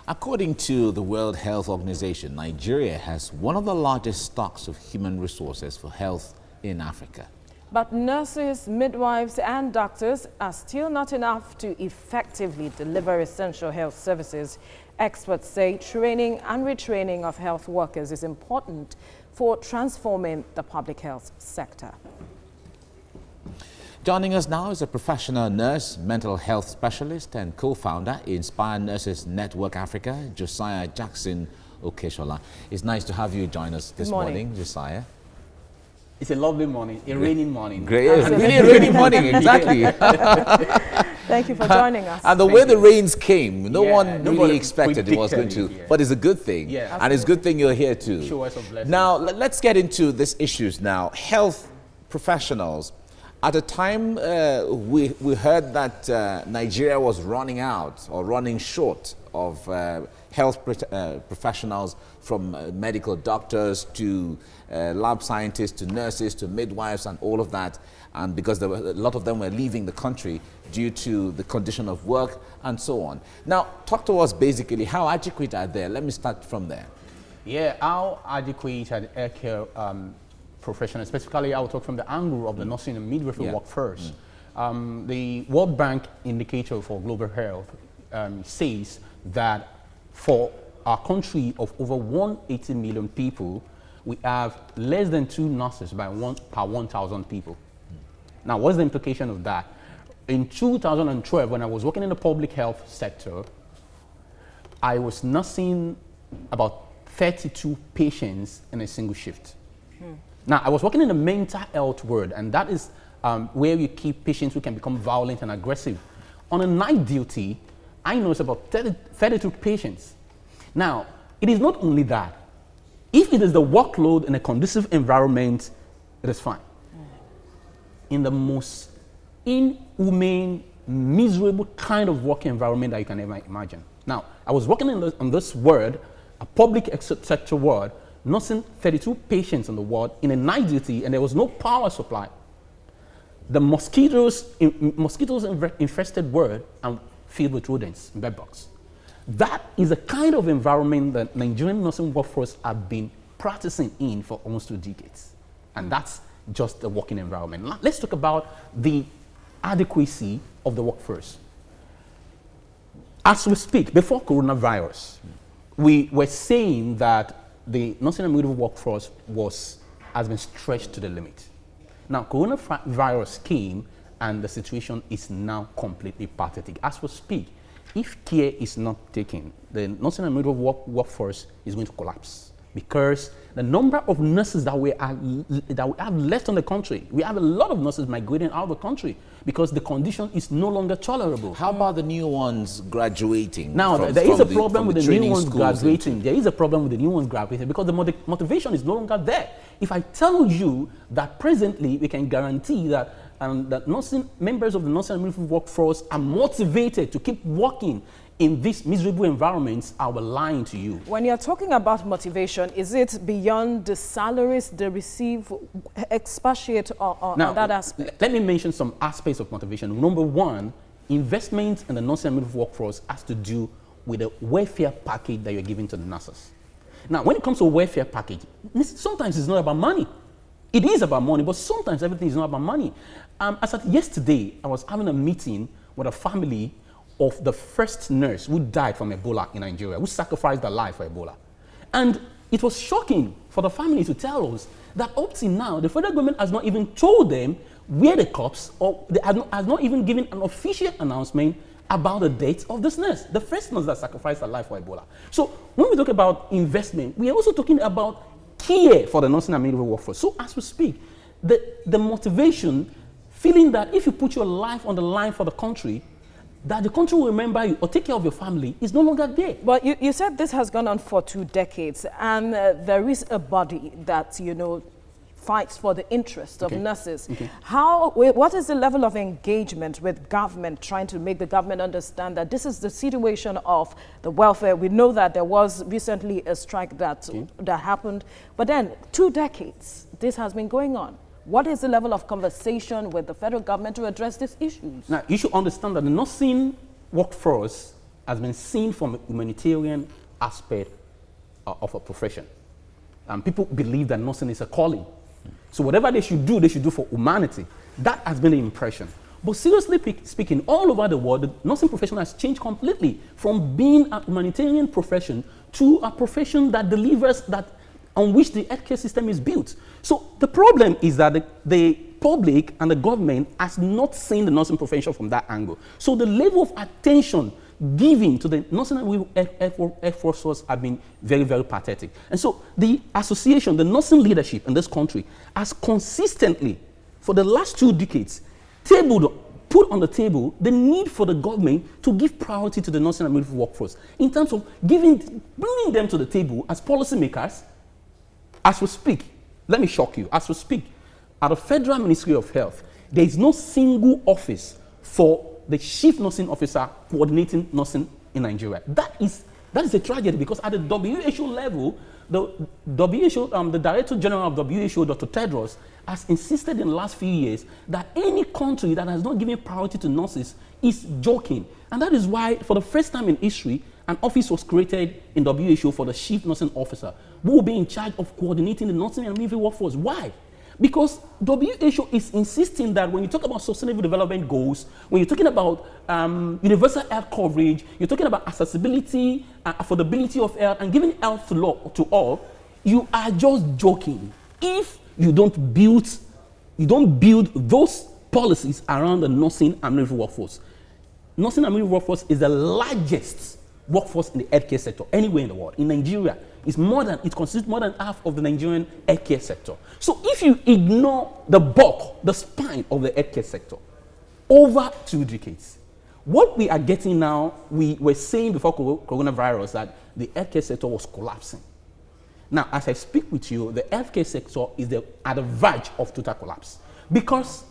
According to the World Health Organization, Nigeria has one of the largest stocks of human resources for health in Africa. But nurses, midwives and doctors are still not enough to effectively deliver essential health services. Experts say training and retraining of health workers is important for transforming the public health sector. Joining us now is a professional nurse, mental health specialist and co-founder Inspire Nurses Network Africa, Josiah Jackson Okeshola. It's nice to have you join us this morning, Josiah. It's a lovely morning, a raining morning. Great, really a rainy morning, exactly. Thank you for joining us. And the way the rains came, no one really nobody expected it was going to, yeah. but it's a good thing. Yeah, and it's a good thing you're here too. Show us a blessing. Now, let's get into these issues now. Health professionals. At the time, we heard that Nigeria was running out or running short of health professionals, from medical doctors to lab scientists to nurses to midwives and all of that, and because a lot of them were leaving the country due to the condition of work and so on. Now, talk to us basically, how adequate are they? Let me start from there. Yeah, how adequate are the healthcare professionals? Specifically, I will talk from the angle of the nursing and midwifery work first. The World Bank indicator for global health says that for our country of over 180 million people, we have less than 2 nurses per 1,000 people. Now, what's the implication of that? In 2012, when I was working in the public health sector, I was nursing about 32 patients in a single shift. Now, I was working in the mental health world, and that is where you keep patients who can become violent and aggressive. On a night duty, I noticed about 32 patients. Now, it is not only that. If it is the workload in a conducive environment, it is fine. In the most inhumane, miserable kind of work environment that you can ever imagine. Now, I was working on this ward, a public sector ward, nursing 32 patients on the ward in a night duty, and there was no power supply. The mosquitoes infested ward and filled with rodents in bedbugs. That is the kind of environment that Nigerian nursing workforce have been practicing in for almost 2 decades. And that's just the working environment. Now, let's talk about the adequacy of the workforce. As we speak, before coronavirus, we were saying that the nursing and midwifery workforce has been stretched to the limit. Now, coronavirus came, and the situation is now completely pathetic. As we speak, if care is not taken, the nursing and midwifery workforce is going to collapse, because the number of nurses that we have left on the country, we have a lot of nurses migrating out of the country because the condition is no longer tolerable. How about the new ones graduating? Now, there is a problem with the new ones graduating. There is a problem with the new ones graduating because the motivation is no longer there. If I tell you that presently we can guarantee that that members of the nursing and midwifery workforce are motivated to keep working in these miserable environments, I will lying to you. When you're talking about motivation, is it beyond the salaries they receive? Expatiate on that aspect. Let me mention some aspects of motivation. Number one, investment in the nursing and midwifery workforce has to do with the welfare package that you're giving to the nurses. Now, when it comes to welfare package, sometimes it's not about money. It is about money, but sometimes everything is not about money. As of yesterday, I was having a meeting with a family of the first nurse who died from Ebola in Nigeria, who sacrificed their life for Ebola. And it was shocking for the family to tell us that up till now, the federal government has not even told them where the corpse, or they has not even given an official announcement about the death of this nurse, the first nurse that sacrificed her life for Ebola. So when we talk about investment, we are also talking about care for the nursing and midwifery workforce. So as we speak, the motivation, feeling that if you put your life on the line for the country, that the country will remember you or take care of your family is no longer there. But you said this has gone on for 2 decades, and there is a body that, fights for the interest of nurses. What is the level of engagement with government, trying to make the government understand that this is the situation of the welfare? We know that there was recently a strike that happened, but then 2 decades, this has been going on. What is the level of conversation with the federal government to address these issues? Now, you should understand that the nursing workforce has been seen from a humanitarian aspect of a profession. People believe that nursing is a calling. So whatever they should do for humanity. That has been the impression. But seriously speaking, all over the world, the nursing profession has changed completely from being a humanitarian profession to a profession that delivers, on which the healthcare system is built. So the problem is that the public and the government has not seen the nursing profession from that angle. So the level of attention given to the nursing and health force have been very, very pathetic. And so the association, the nursing leadership in this country has consistently, for the last 2 decades, put on the table the need for the government to give priority to the nursing and midwifery workforce in terms of bringing them to the table as policymakers. As we speak, let me shock you, as we speak, at the Federal Ministry of Health, there is no single office for the chief nursing officer coordinating nursing in Nigeria. That is a tragedy, because at the WHO level, the WHO, the Director General of WHO, Dr. Tedros, has insisted in the last few years that any country that has not given priority to nurses is joking. And that is why, for the first time in history, an office was created in WHO for the chief nursing officer, who will be in charge of coordinating the nursing and midwifery workforce. Why? Because WHO is insisting that when you talk about sustainable development goals, when you're talking about universal health coverage, you're talking about accessibility, affordability of health, and giving health to all, you are just joking if you don't build those policies around the nursing and midwifery workforce. Nursing and midwifery workforce is the largest workforce in the healthcare sector anywhere in the world. In Nigeria, it constitutes more than half of the Nigerian healthcare sector. So if you ignore the bulk, the spine of the healthcare sector, over 2 decades, what we are getting now, we were saying before coronavirus that the healthcare sector was collapsing. Now, as I speak with you, the healthcare sector is at the verge of total collapse, because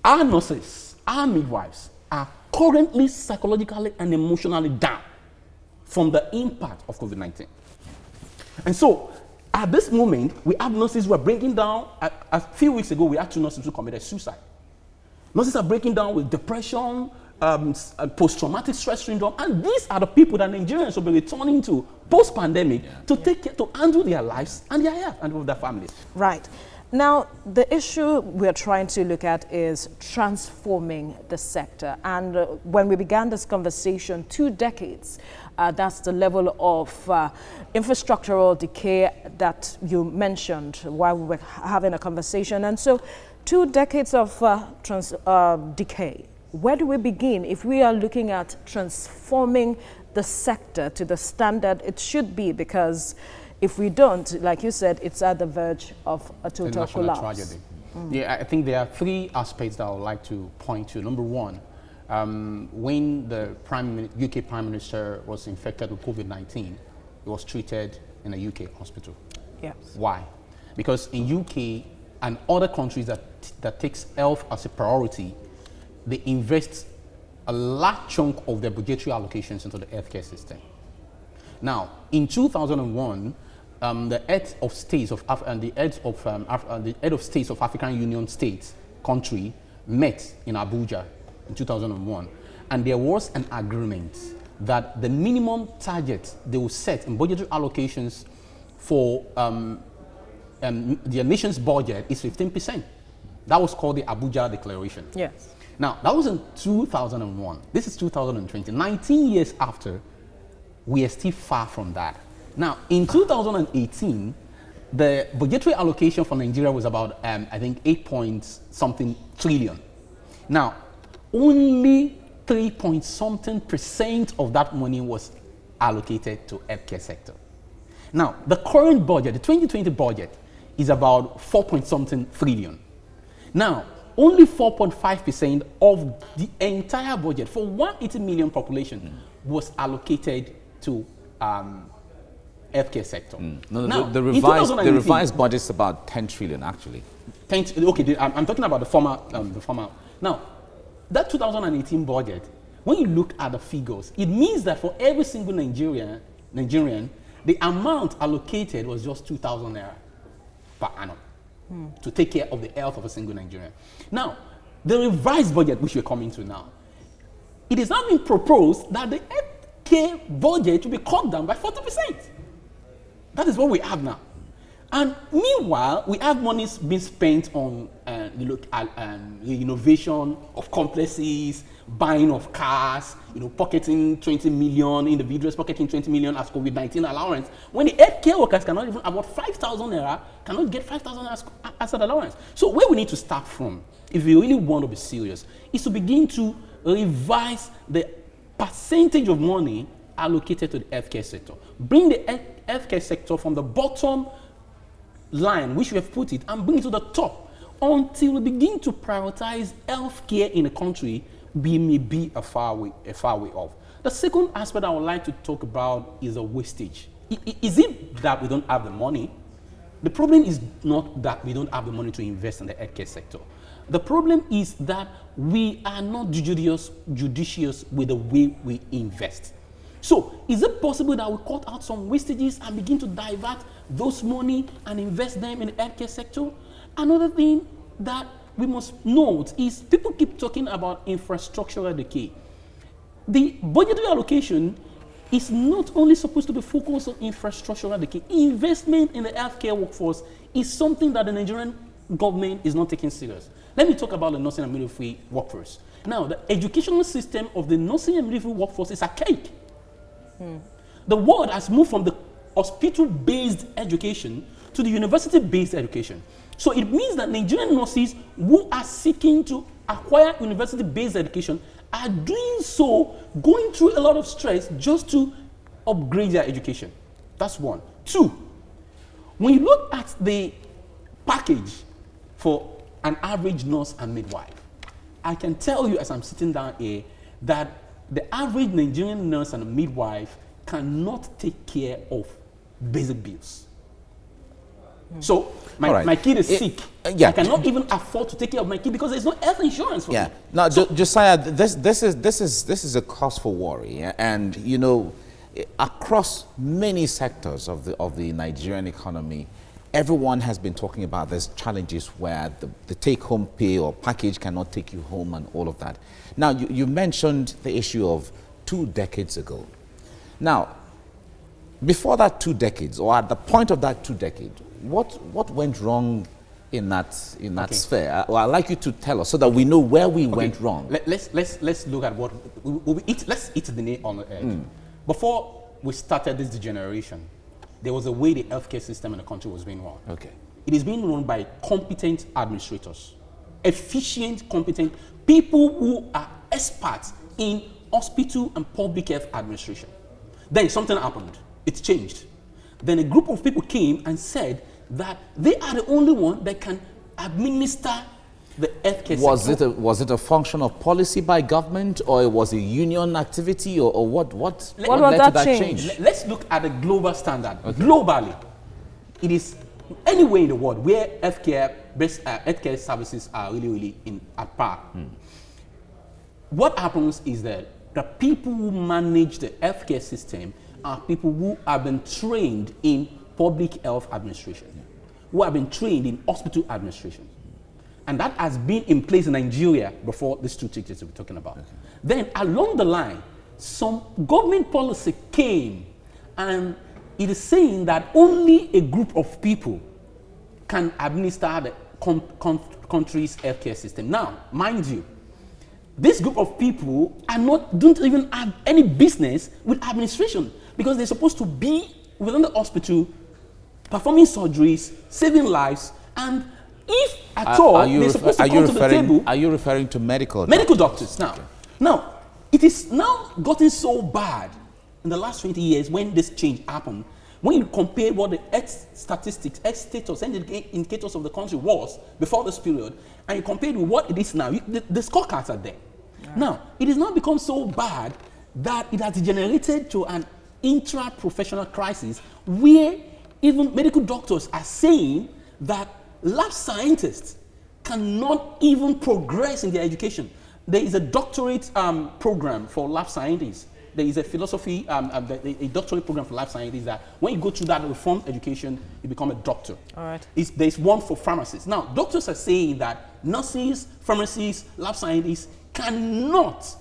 our nurses, our midwives are currently psychologically and emotionally down from the impact of COVID-19. And so, at this moment, we have nurses who are breaking down. A few weeks ago, we had 2 nurses who committed suicide. Nurses are breaking down with depression, post-traumatic stress syndrome, and these are the people that Nigerians will be returning to post-pandemic to handle their lives and their health and their families. Right. Now, the issue we're trying to look at is transforming the sector. And when we began this conversation, 2 decades, that's the level of infrastructural decay that you mentioned while we were having a conversation. And so 2 decades of decay. Where do we begin if we are looking at transforming the sector to the standard it should be? Because if we don't, like you said, it's at the verge of a total collapse. Tragedy. Yeah, I think there are 3 aspects that I would like to point to. Number 1, when the UK Prime Minister was infected with COVID-19, he was treated in a UK hospital. Yes. Why? Because in UK and other countries that takes health as a priority, they invest a large chunk of their budgetary allocations into the healthcare system. Now, in 2001, the head of states of African Union states country met in Abuja in 2001, and there was an agreement that the minimum target they will set in budgetary allocations for their nation's budget is 15%. That was called the Abuja Declaration. Yes. Now, that was in 2001. This is 2020. 19 years after, we are still far from that. Now, in 2018, the budgetary allocation for Nigeria was about, I think, 8-point-something trillion. Now, only 3-point-something% of that money was allocated to healthcare sector. Now, the current budget, the 2020 budget, is about 4-point-something trillion. Now, only 4.5% of the entire budget for 180 million population was allocated to healthcare sector. Now, the revised budget is about 10 trillion actually. I'm talking about the former. Now, that 2018 budget, when you look at the figures, it means that for every single Nigerian, the amount allocated was just 2,000 naira per annum to take care of the health of a single Nigerian. Now, the revised budget, which we're coming to now, it is now being proposed that the healthcare budget will be cut down by 40%. That is what we have now. And meanwhile, we have monies being spent on the innovation of complexes, buying of cars, pocketing 20 million, individuals pocketing 20 million as COVID-19 allowance. When the healthcare workers cannot even afford 5,000 naira, cannot get 5,000 as an allowance. So where we need to start from, if we really want to be serious, is to begin to revise the percentage of money allocated to the healthcare sector. Bring the healthcare sector from the bottom line, which we have put it, and bring it to the top. Until we begin to prioritize healthcare in a country, we may be a far way off. The second aspect I would like to talk about is the wastage. Is it that we don't have the money? The problem is not that we don't have the money to invest in the healthcare sector. The problem is that we are not judicious with the way we invest. So, is it possible that we cut out some wastages and begin to divert those money and invest them in the healthcare sector? Another thing that we must note is people keep talking about infrastructural decay. The budgetary allocation is not only supposed to be focused on infrastructural decay. Investment in the healthcare workforce is something that the Nigerian government is not taking serious. Let me talk about the nursing and midwifery workforce. Now, the educational system of the nursing and midwifery workforce is archaic. The world has moved from the hospital-based education to the university-based education. So it means that Nigerian nurses who are seeking to acquire university-based education are doing so, going through a lot of stress just to upgrade their education. That's one. Two, when you look at the package for an average nurse and midwife, I can tell you as I'm sitting down here that the average Nigerian nurse and midwife cannot take care of basic bills. So my kid is sick. I cannot even afford to take care of my kid because there's no health insurance for me. Now, so, Josiah, this is a cause for worry, and across many sectors of the Nigerian economy, everyone has been talking about these challenges where the take-home pay or package cannot take you home and all of that. Now, you mentioned the issue of 2 decades ago. Now, before that 2 decades, or at the point of that 2 decades, what went wrong in that sphere? Well, I'd like you to tell us so that we know where we went wrong. Let's look at what let's eat the nail on the edge. Before we started this degeneration, there was a way the healthcare system in the country was being run. It is being run by competent administrators, efficient, competent people who are experts in hospital and public health administration. Then something happened. It changed. Then a group of people came and said that they are the only one that can administer the healthcare sector. Was it a function of policy by government, or it was a union activity, or what led to that change? Let's look at the global standard. Globally, it is anywhere in the world where healthcare services are really at par. What happens is that the people who manage the healthcare system are people who have been trained in public health administration, who have been trained in hospital administration. And that has been in place in Nigeria before these 2 changes we're talking about. Then along the line, some government policy came, and it is saying that only a group of people can administer the country's healthcare system. Now, mind you, this group of people don't even have any business with administration, because they're supposed to be within the hospital, performing surgeries, saving lives, and if at all they're supposed to come to the table. Are you referring to medical doctors? Now, it is now gotten so bad in the last 20 years when this change happened. When you compare what the health statistics, health status, and indicators of the country was before this period, and you compare it with what it is now, the scorecards are there. Now, it has now become so bad that it has degenerated to an intra-professional crisis where even medical doctors are saying that lab scientists cannot even progress in their education. There is a doctorate program for lab scientists. There is a philosophy, a doctorate program for lab scientists that when you go through that reformed education, you become a doctor. All right. There's one for pharmacists. Now, doctors are saying that nurses, pharmacists, lab scientists cannot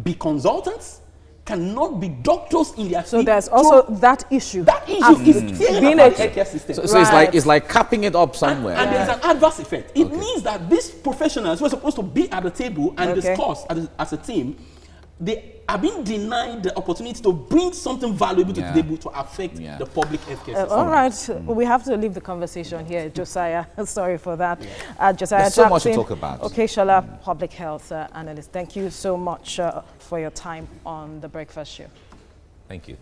be consultants, cannot be doctors in their So field. there's also that issue. That issue is tearing being apart a- the healthcare system. So it's like capping it up somewhere. And there's an adverse effect. It means that these professionals who are supposed to be at the table and discuss as a team, they are being denied the opportunity to bring something valuable to the table to affect the public healthcare system. All right, we have to leave the conversation here, Josiah. Sorry for that. Josiah, There's so much to Jackson, talk about. Okeshola, public health analyst. Thank you so much for your time on the Breakfast Show. Thank you.